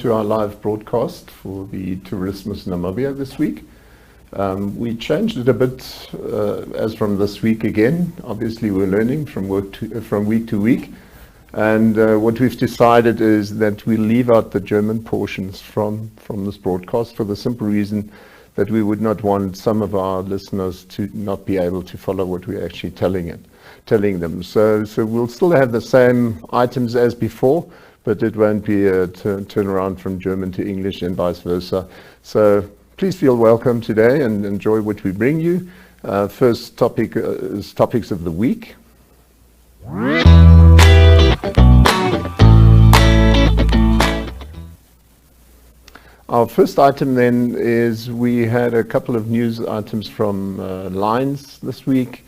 to our live broadcast for the Tourismus Namibia this week. We changed it a bit as from this week again. Obviously, we're learning from week to week. And what we've decided is that we leave out the German portions from this broadcast for the simple reason that we would not want some of our listeners to not be able to follow what we're actually telling them. So we'll still have the same items as before, but it won't be a turnaround from German to English and vice versa. So please feel welcome today and enjoy what we bring you. First topic is topics of the week. Our first item then is we had a couple of news items from lions this week.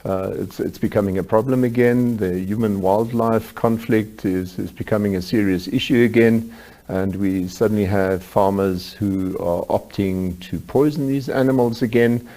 It's becoming a problem again. The human-wildlife conflict is becoming a serious issue again, and we suddenly have farmers who are opting to poison these animals again.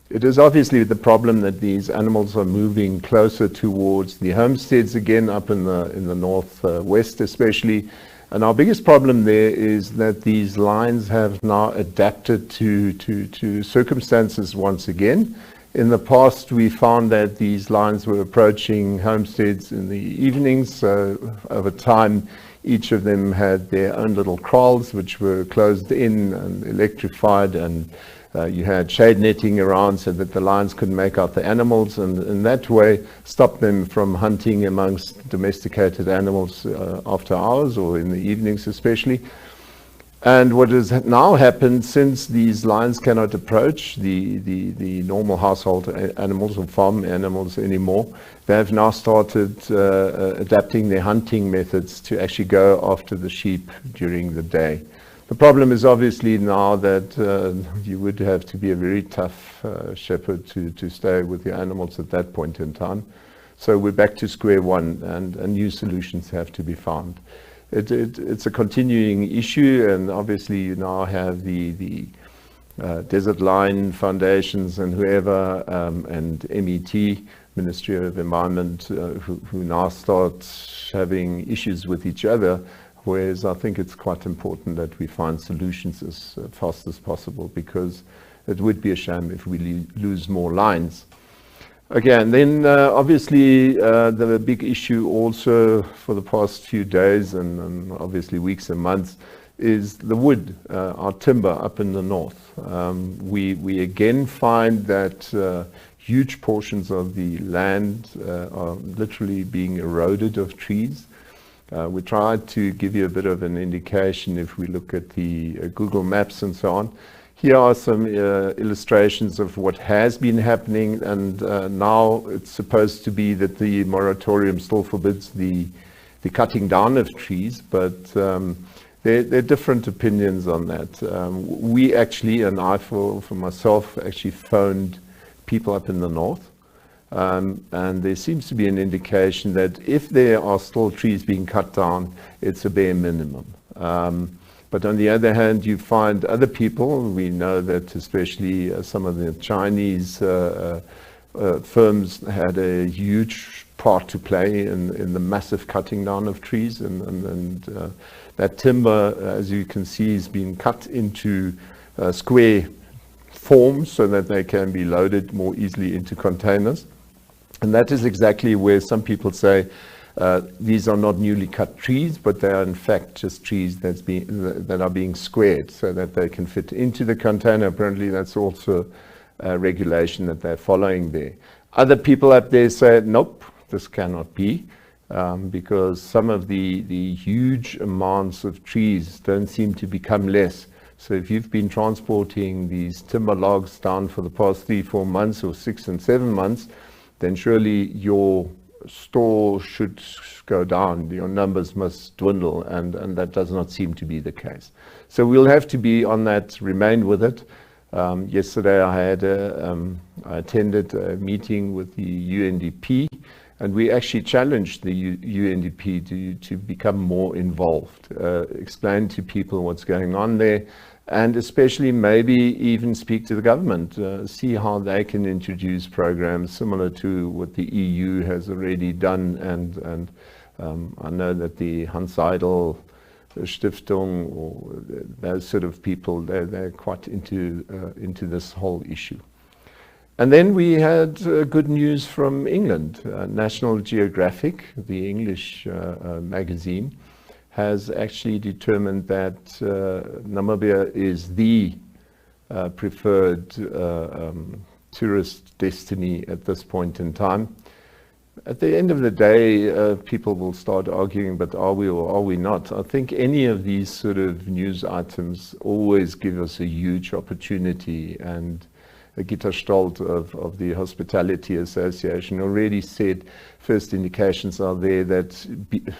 It is obviously the problem that these animals are moving closer towards the homesteads again, up in the northwest especially. And our biggest problem there is that these lions have now adapted to circumstances once again. In the past, we found that these lions were approaching homesteads in the evenings. So over time, each of them had their own little kraals, which were closed in and electrified, and you had shade netting around so that the lions couldn't make out the animals, and in that way stop them from hunting amongst domesticated animals after hours or in the evenings especially. And what has now happened, since these lions cannot approach the normal household animals or farm animals anymore, they have now started adapting their hunting methods to actually go after the sheep during the day. The problem is obviously now that you would have to be a very tough shepherd to stay with your animals at that point in time. So we're back to square one, and new solutions have to be found. It's a continuing issue, and obviously you now have the Desert Lion Foundations and whoever, and MET, Ministry of Environment, who now start having issues with each other. Whereas I think it's quite important that we find solutions as fast as possible, because it would be a shame if we lose more lions. Again, then obviously the big issue also for the past few days and obviously weeks and months is the wood, our timber up in the north. We again find that huge portions of the land are literally being eroded of trees. We tried to give you a bit of an indication if we look at the Google Maps and so on. Here are some illustrations of what has been happening, and now it's supposed to be that the moratorium still forbids the cutting down of trees, but there are different opinions on that. We actually, and I for myself, actually phoned people up in the north. And there seems to be an indication that if there are still trees being cut down, it's a bare minimum. But on the other hand, you find other people. We know that especially some of the Chinese firms had a huge part to play in the massive cutting down of trees, and that timber, as you can see, is being cut into square forms so that they can be loaded more easily into containers. And that is exactly where some people say these are not newly cut trees, but they are in fact just trees that are being squared so that they can fit into the container. Apparently that's also a regulation that they're following there. Other people up there say, nope, this cannot be, because some of the huge amounts of trees don't seem to become less. So if you've been transporting these timber logs down for the past 3-4 months or 6 and 7 months, then surely your store should go down. Your numbers must dwindle, and that does not seem to be the case. So we'll have to be on that, remain with it. Yesterday I attended a meeting with the UNDP, and we actually challenged the UNDP to become more involved, explain to people what's going on there, and especially maybe even speak to the government, see how they can introduce programs similar to what the EU has already done. And I know that the Hans Seidel Stiftung or those sort of people. They're quite into this whole issue. And then we had good news from England. National Geographic, the English magazine, has actually determined that Namibia is the preferred tourist destiny at this point in time. At the end of the day, people will start arguing, but are we or are we not? I think any of these sort of news items always give us a huge opportunity, and Gitta Stolt of the Hospitality Association already said first indications are there that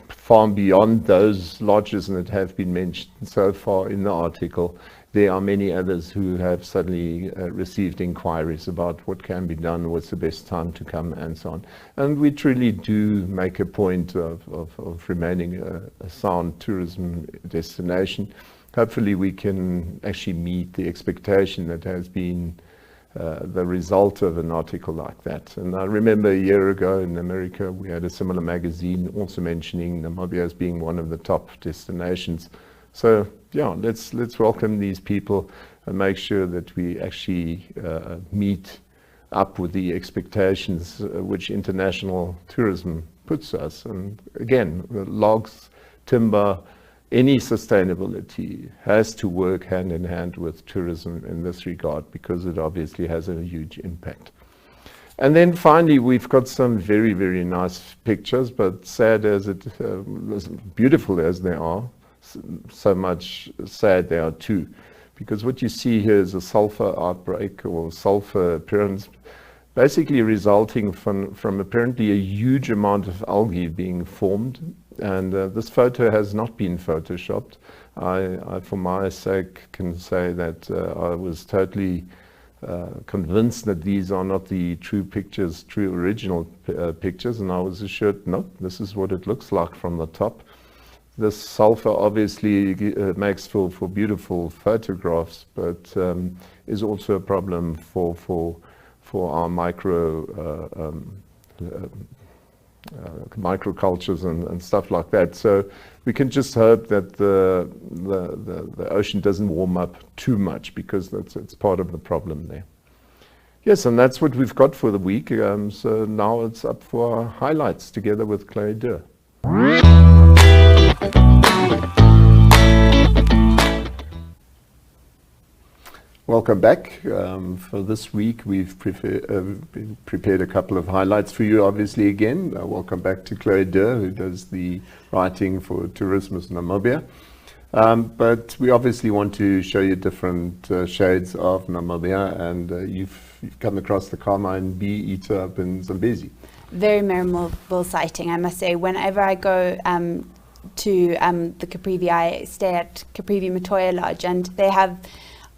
far beyond those lodges that have been mentioned so far in the article, there are many others who have suddenly received inquiries about what can be done, what's the best time to come, and so on. And we truly do make a point of remaining a sound tourism destination. Hopefully we can actually meet the expectation that has been the result of an article like that. And I remember a year ago in America, we had a similar magazine also mentioning Namibia as being one of the top destinations. So yeah, let's welcome these people and make sure that we actually meet up with the expectations which international tourism puts us. And again, the logs, timber, any sustainability has to work hand in hand with tourism in this regard, because it obviously has a huge impact. And then finally, we've got some very, very nice pictures, but sad as it, as beautiful as they are, so much sad they are too. Because what you see here is a sulfur outbreak or sulfur appearance, basically resulting from apparently a huge amount of algae being formed. And this photo has not been photoshopped. I for my sake, can say that I was totally convinced that these are not the true pictures, true original pictures, and I was assured, no, this is what it looks like from the top. This sulfur obviously makes for beautiful photographs, but is also a problem for our microcultures and stuff like that. So we can just hope that the ocean doesn't warm up too much, because it's part of the problem there. Yes, and that's what we've got for the week. So now it's up for our highlights together with Chloe Deur. Welcome back. For this week, we've prepared a couple of highlights for you, obviously, again. Welcome back to Chloe Deur, who does the writing for Tourismus Namibia. But we obviously want to show you different shades of Namibia, and you've come across the Carmine bee eater up in Zambezi. Very memorable sighting, I must say. Whenever I go to the Caprivi, I stay at Caprivi Matoya Lodge, and they have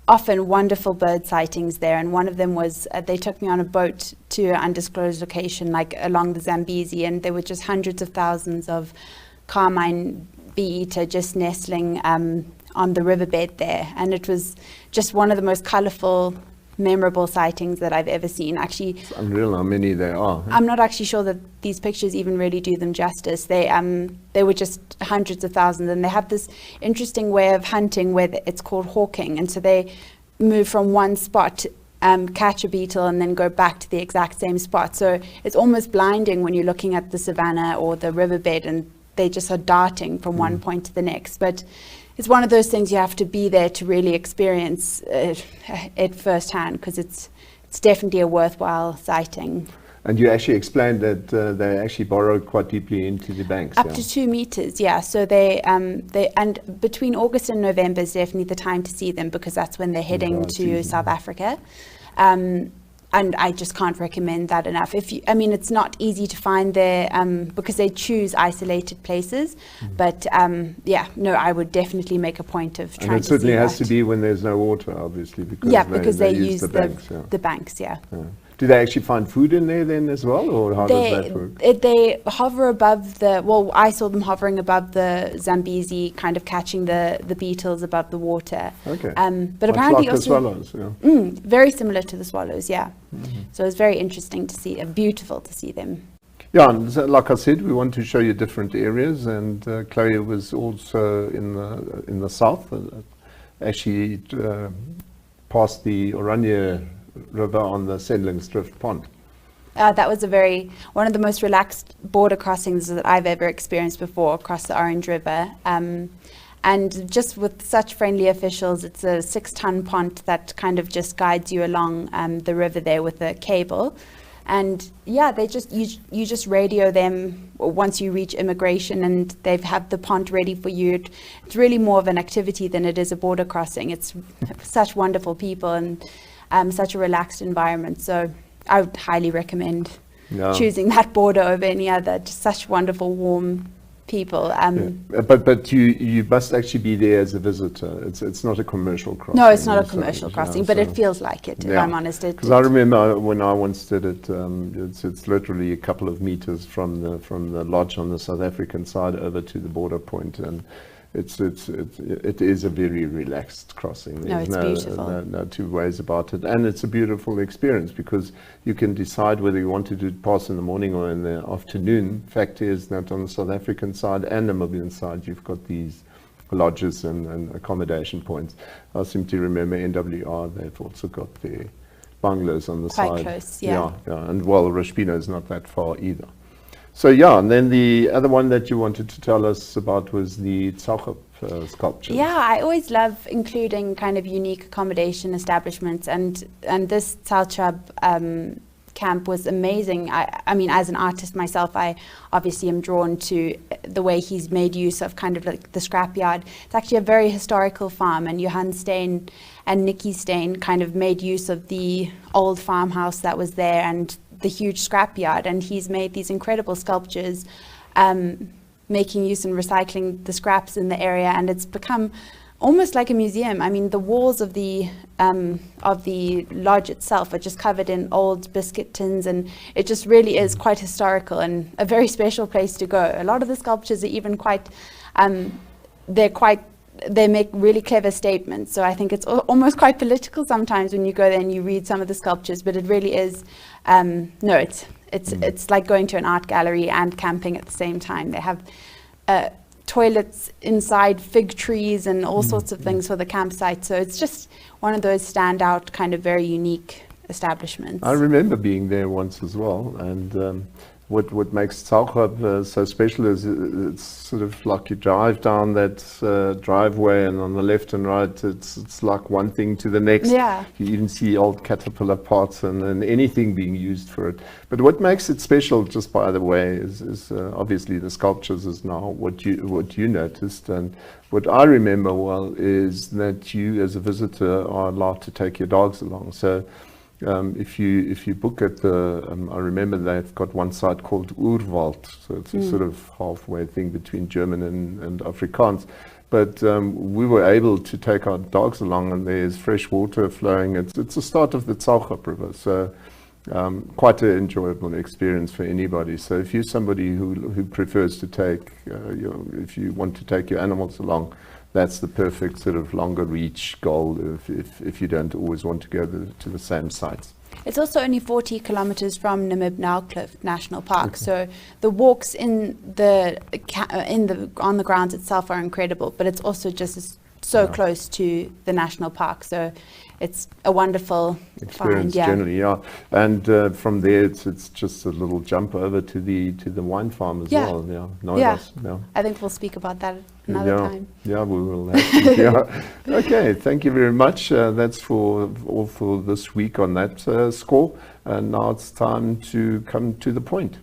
often wonderful bird sightings there. And one of them was they took me on a boat to an undisclosed location, like along the Zambezi, and there were just hundreds of thousands of Carmine bee eater just nestling on the riverbed there. And it was just one of the most colorful, memorable sightings that I've ever seen. Actually, it's unreal how many there are. I'm not actually sure that these pictures even really do them justice. They were just hundreds of thousands, and they have this interesting way of hunting where it's called hawking, and so they move from one spot, catch a beetle, and then go back to the exact same spot. So it's almost blinding when you're looking at the savannah or the riverbed, and they just are darting from one point to the next. But it's one of those things you have to be there to really experience it firsthand, because it's definitely a worthwhile sighting. And you actually explained that they actually burrowed quite deeply into the banks. Up to 2 meters, yeah. So they and between August and November is definitely the time to see them, because that's when they're heading to South Africa. And I just can't recommend that enough. It's not easy to find there because they choose isolated places. But I would definitely make a point of trying to see that. And it certainly has to be when there's no water, obviously, because they use the banks. The banks, yeah. Do they actually find food in there then as well, or how does that work? They hover above I saw them hovering above the Zambezi, kind of catching the beetles above the water. Okay. But apparently like also the swallows, yeah. Very similar to the swallows, yeah. So it was very interesting to see, beautiful to see them. Yeah, and like I said, we want to show you different areas, and Chloe was also in the south, actually past the Oranje River on the Sendlingsdrift Pond. That was one of the most relaxed border crossings that I've ever experienced before across the Orange River. And just with such friendly officials, it's a 6-ton pont that kind of just guides you along the river there with a cable. And yeah, you just radio them once you reach immigration, and they have the pont ready for you. It's really more of an activity than it is a border crossing. It's such wonderful people and such a relaxed environment. So I would highly recommend choosing that border over any other. Just such wonderful, warm people. But you must actually be there as a visitor. It's not a commercial crossing. No, it's not a commercial crossing, but it feels like it, if I'm honest. Because I remember when I once did it, it's literally a couple of meters from the lodge on the South African side over to the border point, and it is a very relaxed crossing. There's beautiful. No two ways about it, and it's a beautiful experience because you can decide whether you want to pass in the morning or in the afternoon. Fact is that on the South African side and Namibian side, you've got these lodges and accommodation points. I seem to remember NWR, they've also got their bungalows on the side. Quite close, yeah. And well, Roshpino is not that far either. So yeah, and then the other one that you wanted to tell us about was the Tsauchop sculptures. Yeah, I always love including kind of unique accommodation establishments, and this Tsauchop camp was amazing. I mean, as an artist myself, I obviously am drawn to the way he's made use of kind of like the scrapyard. It's actually a very historical farm, and Johan Steyn and Nikki Steyn kind of made use of the old farmhouse that was there and the huge scrapyard, and he's made these incredible sculptures, making use and recycling the scraps in the area, and it's become almost like a museum. I mean, the walls of the lodge itself are just covered in old biscuit tins, and it just really is quite historical and a very special place to go. A lot of the sculptures are even quite, they make really clever statements. So I think it's almost quite political sometimes when you go there and you read some of the sculptures, but it really is, it's like going to an art gallery and camping at the same time. They have toilets inside fig trees and all sorts of things for the campsite. So it's just one of those standout kind of very unique establishments. I remember being there once as well, and what makes Tsauchop so special is it's sort of like you drive down that driveway, and on the left and right it's like one thing to the next. Yeah. You even see old caterpillar parts and anything being used for it. But what makes it special, just by the way, is obviously the sculptures is now what you noticed, and what I remember well is that you as a visitor are allowed to take your dogs along. So if you book at I remember they've got one site called Urwald, so it's a sort of halfway thing between German and Afrikaans. But we were able to take our dogs along, and there's fresh water flowing. It's the start of the Tsauchop River, so quite an enjoyable experience for anybody. So if you're somebody who prefers to take, if you want to take your animals along, that's the perfect sort of longer reach goal if you don't always want to go to the same sites. It's also only 40 kilometers from Namib National Park, so the walks on the grounds itself are incredible, but it's also just so close to the national park, so it's a wonderful experience generally, and from there it's just a little jump over to the wine farm as well. I think we'll speak about that another time. Yeah, we will have to. Okay, thank you very much. That's all for this week on that score, and now it's time to come to the point.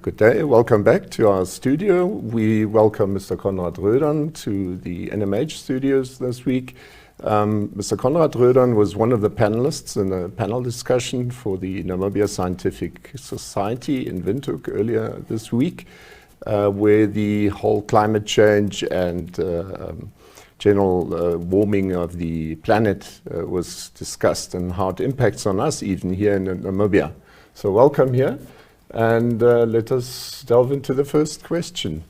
Good day, welcome back to our studio. We welcome Mr. Konrad Rödern to the NMH studios this week. Mr. Konrad Rödern was one of the panelists in a panel discussion for the Namibia Scientific Society in Windhoek earlier this week, where the whole climate change and general warming of the planet was discussed, and how it impacts on us even here in Namibia. So welcome here. And let us delve into the first question.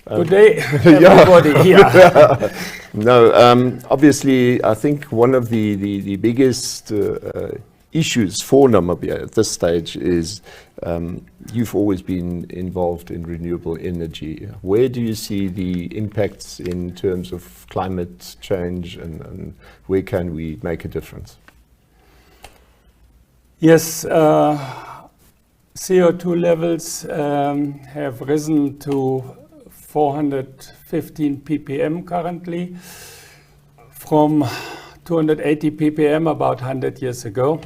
Good day, everybody. No, obviously, I think one of the biggest issues for Namibia at this stage is you've always been involved in renewable energy. Where do you see the impacts in terms of climate change, and where can we make a difference? Yes, CO2 levels have risen to 415 ppm currently, from 280 ppm about 100 years ago.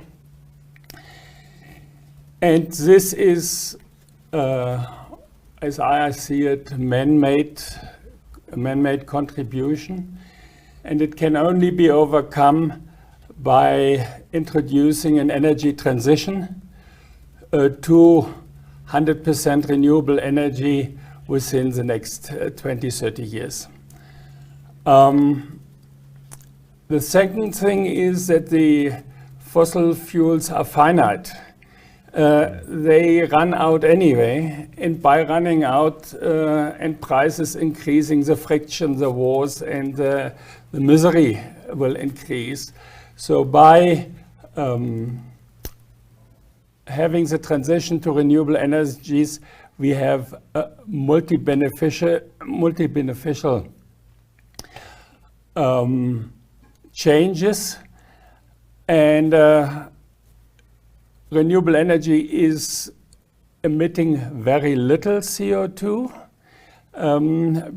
And this is, as I see it, a man-made contribution, and it can only be overcome by introducing an energy transition to 100% renewable energy within the next 20-30 years. The second thing is that the fossil fuels are finite. They run out anyway, and by running out and prices increasing, the friction, the wars, and the misery will increase. So by having the transition to renewable energies, we have multi-beneficial changes, and renewable energy is emitting very little CO2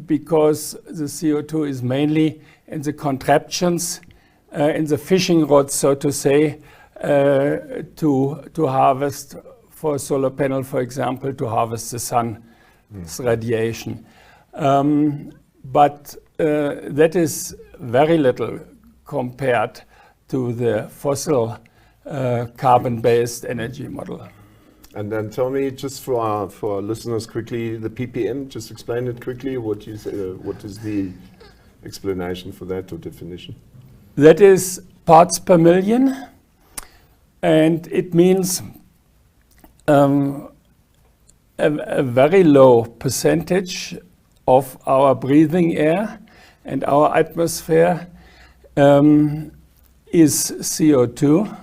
because the CO2 is mainly in the contraptions, in the fishing rods, so to say, to harvest for a solar panel, for example, to harvest the sun's radiation. But that is very little compared to the fossil carbon-based energy model. And then tell me, just for our listeners quickly, the ppm, just explain it quickly. What is the explanation for that or definition? That is parts per million, and it means a very low percentage of our breathing air and our atmosphere is CO2.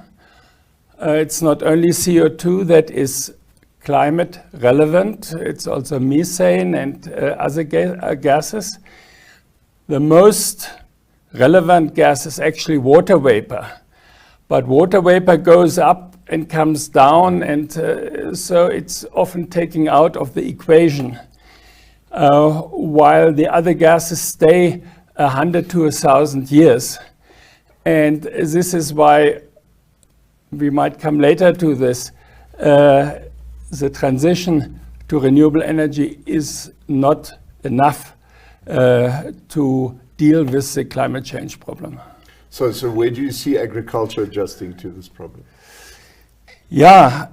It's not only CO2 that is climate relevant, it's also methane and other gases. The most relevant gas is actually water vapor, but water vapor goes up and comes down, and so it's often taken out of the equation, while the other gases stay 100 to 1,000 years. And this is why, we might come later to this, the transition to renewable energy is not enough to deal with the climate change problem. So where do you see agriculture adjusting to this problem? Yeah,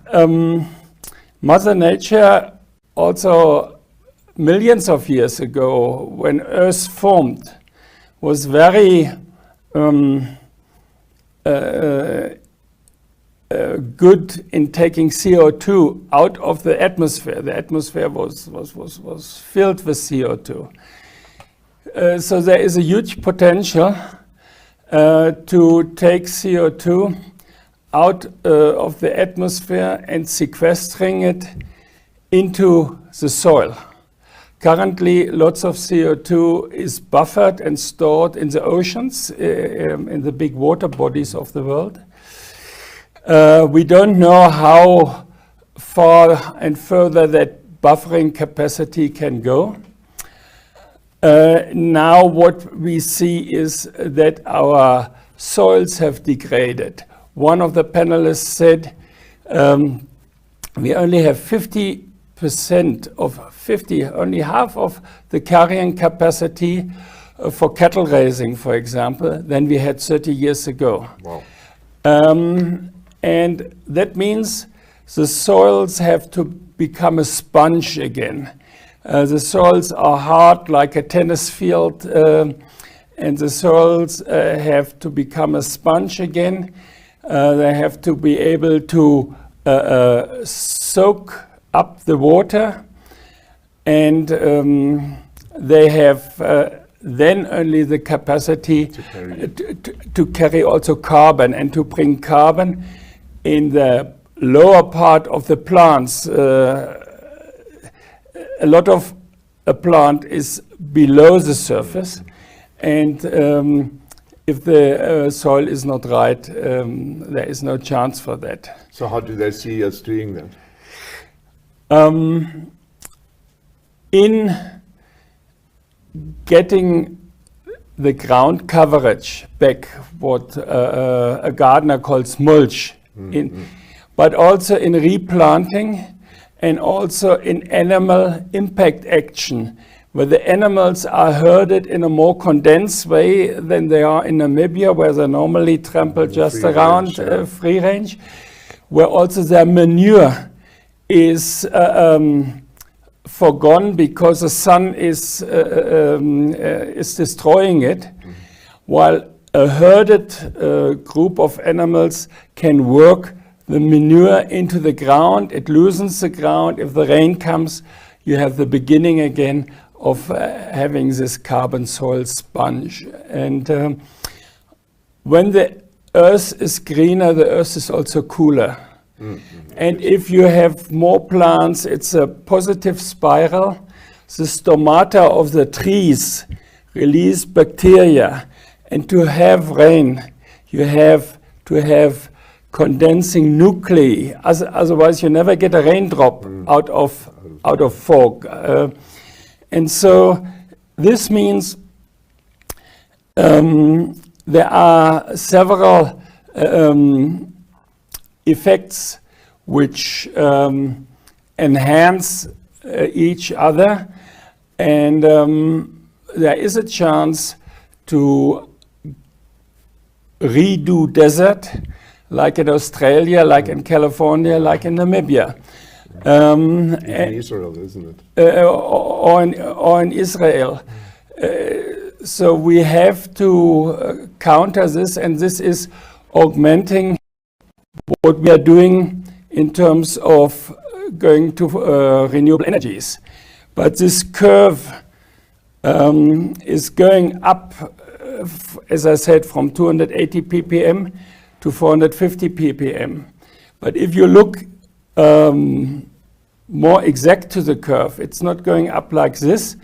Mother Nature also millions of years ago, when Earth formed, was very good in taking CO2 out of the atmosphere. The atmosphere was filled with CO2. So there is a huge potential to take CO2 out of the atmosphere and sequestering it into the soil. Currently, lots of CO2 is buffered and stored in the oceans, in the big water bodies of the world. We don't know how far and further that buffering capacity can go. Now what we see is that our soils have degraded. One of the panelists said we only have only half of the carrying capacity for cattle raising, for example, than we had 30 years ago. Wow. And that means the soils have to become a sponge again. The soils are hard like a tennis field, and the soils have to become a sponge again. They have to be able to soak up the water, and they have then only the capacity to carry also carbon, and to bring carbon in the lower part of the plants. A lot of a plant is below the surface, and if the soil is not right, there is no chance for that. So how do they see us doing that? In getting the ground coverage back, what a gardener calls mulch, but also in replanting and also in animal impact action, where the animals are herded in a more condensed way than they are in Namibia, where they normally trample just around free range, where also their manure is forgone because the sun is destroying it, while a herded group of animals can work the manure into the ground. It loosens the ground. If the rain comes, you have the beginning again of having this carbon soil sponge. And when the earth is greener, the earth is also cooler. And if you have more plants, it's a positive spiral. The stomata of the trees release bacteria. And to have rain, you have to have condensing nuclei. Otherwise, you never get a raindrop out of fog. And so this means there are several effects which enhance each other, and there is a chance to redo desert, like in Australia, like in California, like in Namibia. In Israel, isn't it? Or in Israel. So we have to counter this, and this is augmenting what we are doing in terms of going to renewable energies. But this curve is going up, as I said, from 280 ppm to 450 ppm. But if you look more exact to the curve, it's not going up like this.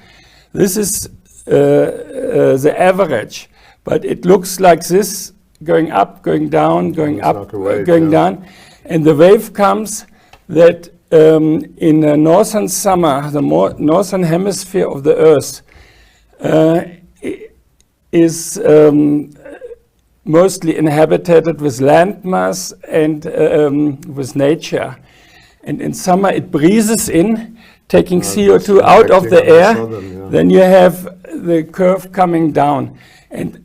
This is the average, but it looks like this, going up, going down, going up, like a wave, going down. And the wave comes that in the northern summer, the northern hemisphere of the Earth is mostly inhabited with landmass and with nature. And in summer it breezes in, taking CO2 out of the air. Then you have the curve coming down. And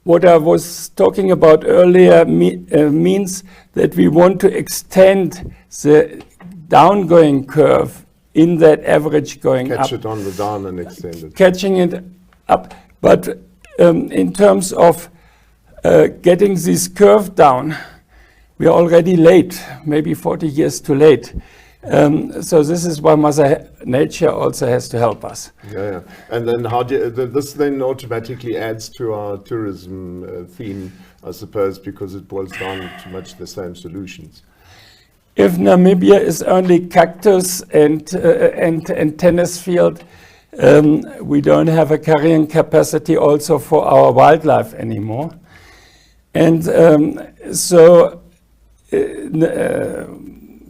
what I was talking about earlier means that we want to extend the downgoing curve in that average going up. Catch it on the down and extend it. Catching it up. But in terms of getting this curve down, we are already late, maybe 40 years too late. So this is why Mother Nature also has to help us. Yeah. And then how do this then automatically adds to our tourism theme, I suppose, because it boils down to much the same solutions. If Namibia is only cactus and tennis field, we don't have a carrying capacity also for our wildlife anymore. And so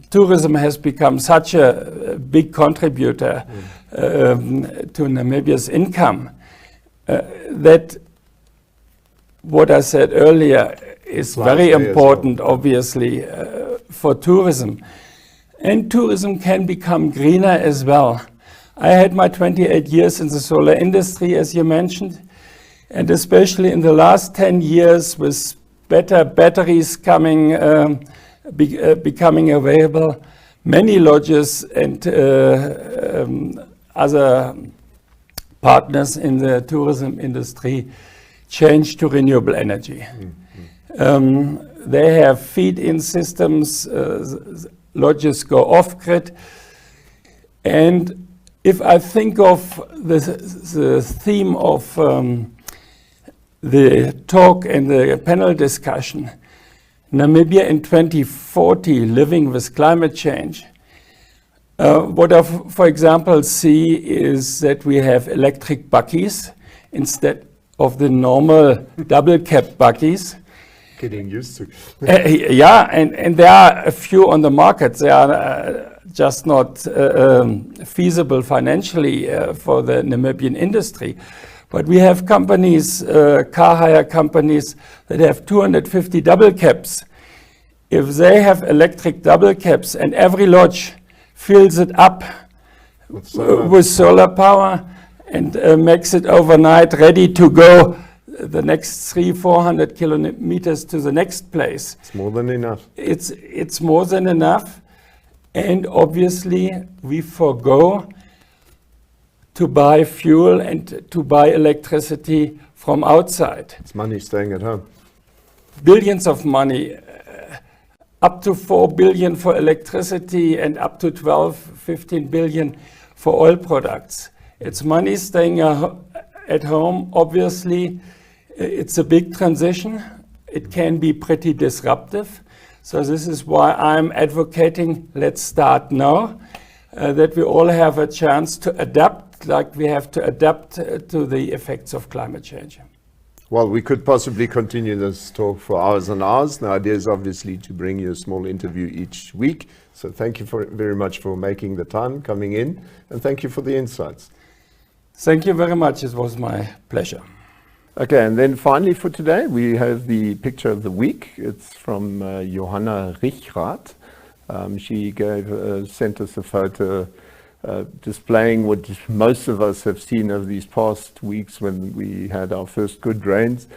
tourism has become such a big contributor to Namibia's income that what I said earlier is very important, obviously, for tourism. And tourism can become greener as well. I had my 28 years in the solar industry, as you mentioned, and especially in the last 10 years with better batteries coming, becoming available, many lodges and other partners in the tourism industry changed to renewable energy. They have feed-in systems, lodges go off-grid, and if I think of the theme of the talk and the panel discussion, Namibia in 2040, living with climate change. What I, for example, see is that we have electric buggies instead of the normal double cab buggies. Getting used to. Yeah, and there are a few on the market. They are just not feasible financially for the Namibian industry. But we have companies, car hire companies, that have 250 double cabs. If they have electric double cabs and every lodge fills it up with solar power and makes it overnight ready to go the next 300-400 kilometers to the next place. It's more than enough. It's more than enough. And obviously we forgo to buy fuel and to buy electricity from outside. It's money staying at home. Billions of money, up to 4 billion for electricity and up to 12-15 billion for oil products. It's money staying at home. Obviously, it's a big transition. It can be pretty disruptive. So this is why I'm advocating, let's start now, that we all have a chance to adapt, like we have to adapt to the effects of climate change. Well, we could possibly continue this talk for hours and hours. The idea is obviously to bring you a small interview each week. So thank you very much for making the time, coming in, and thank you for the insights. Thank you very much. It was my pleasure. Okay, and then finally for today, we have the picture of the week. It's from Johanna Richrath. She sent us a photo displaying what most of us have seen over these past weeks when we had our first good rains.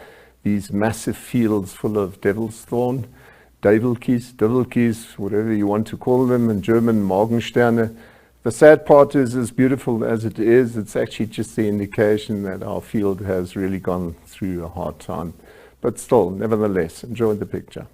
These massive fields full of devil's thorn, Davilkies, whatever you want to call them, in German, Morgensterne. The sad part is, as beautiful as it is, it's actually just the indication that our field has really gone through a hard time. But still, nevertheless, enjoy the picture.